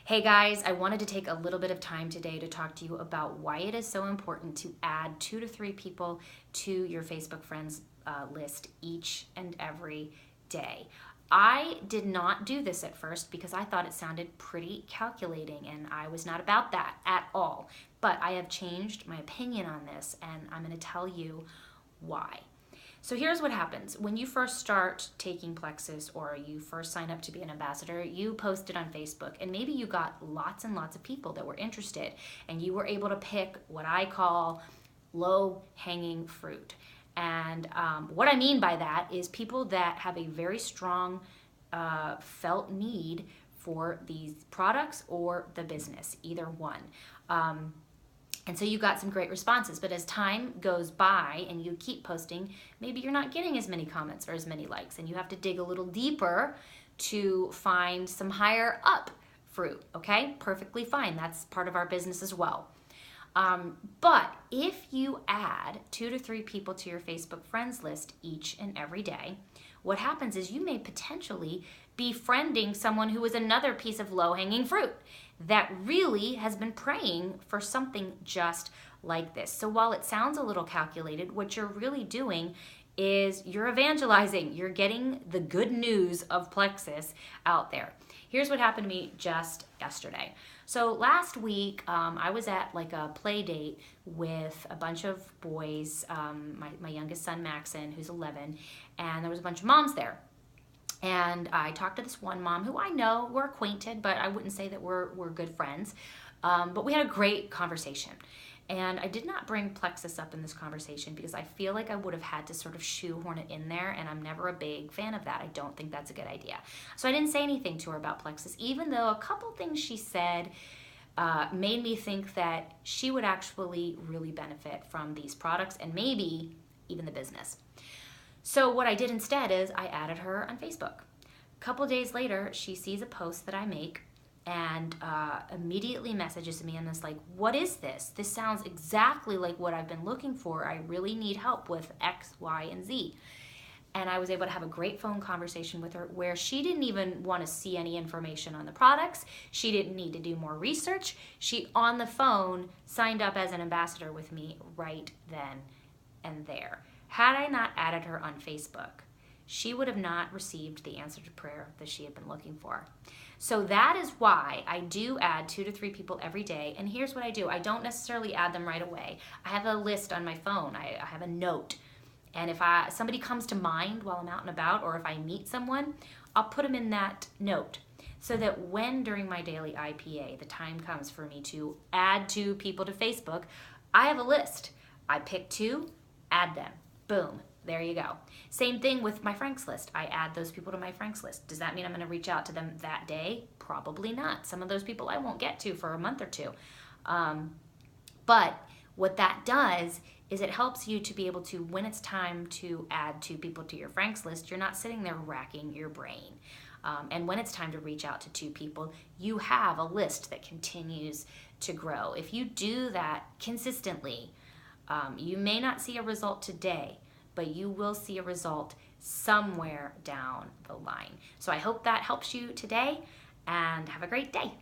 Hey guys, I wanted to take a little bit of time today to talk to you about why it is so important to add 2 to 3 people to your Facebook friends list each and every day. I did not do this at first because I thought it sounded pretty calculating, and I was not about that at all. But I have changed my opinion on this, and I'm going to tell you why. So here's what happens. When you first start taking Plexus or you first sign up to be an ambassador, you post it on Facebook, and maybe you got lots and lots of people that were interested, and you were able to pick what I call low-hanging fruit. And what I mean by that is people that have a very strong felt need for these products or the business, either one. And so you got some great responses, but as time goes by and you keep posting, maybe you're not getting as many comments or as many likes, and you have to dig a little deeper to find some higher up fruit, okay? Perfectly fine, that's part of our business as well. But if you add 2 to 3 people to your Facebook friends list each and every day, what happens is you may potentially be friending someone who is another piece of low-hanging fruit that really has been praying for something just like this. So while it sounds a little calculated, what you're really doing is you're evangelizing. You're getting the good news of Plexus out there. Here's what happened to me just yesterday. So last week, I was at like a play date with a bunch of boys, my youngest son, Maxon, who's 11, and there was a bunch of moms there. And I talked to this one mom who I know, we're acquainted, but I wouldn't say that we're good friends. But we had a great conversation. And I did not bring Plexus up in this conversation because I feel like I would have had to sort of shoehorn it in there, and I'm never a big fan of that. I don't think that's a good idea. So I didn't say anything to her about Plexus, even though a couple things she said made me think that she would actually really benefit from these products and maybe even the business. So what I did instead is I added her on Facebook. A couple days later, she sees a post that I make and immediately messages me and is like, what is this? This sounds exactly like what I've been looking for. I really need help with X, Y, and Z. And I was able to have a great phone conversation with her where she didn't even want to see any information on the products. She didn't need to do more research. She, on the phone, signed up as an ambassador with me right then and there. Had I not added her on Facebook, she would have not received the answer to prayer that she had been looking for. So that is why I do add 2 to 3 people every day. And here's what I do. I don't necessarily add them right away. I have a list on my phone. I have a note. And if somebody comes to mind while I'm out and about, or if I meet someone, I'll put them in that note so that when during my daily IPA, the time comes for me to add 2 people to Facebook, I have a list. I pick 2, add them. Boom, there you go. Same thing with my Franks list. I add those people to my Franks list. Does that mean I'm going to reach out to them that day? Probably not. Some of those people I won't get to for a month or 2. But what that does is it helps you to be able to, when it's time to add 2 people to your Franks list, you're not sitting there racking your brain. And when it's time to reach out to 2 people, you have a list that continues to grow. If you do that consistently, you may not see a result today, but you will see a result somewhere down the line. So I hope that helps you today, and have a great day.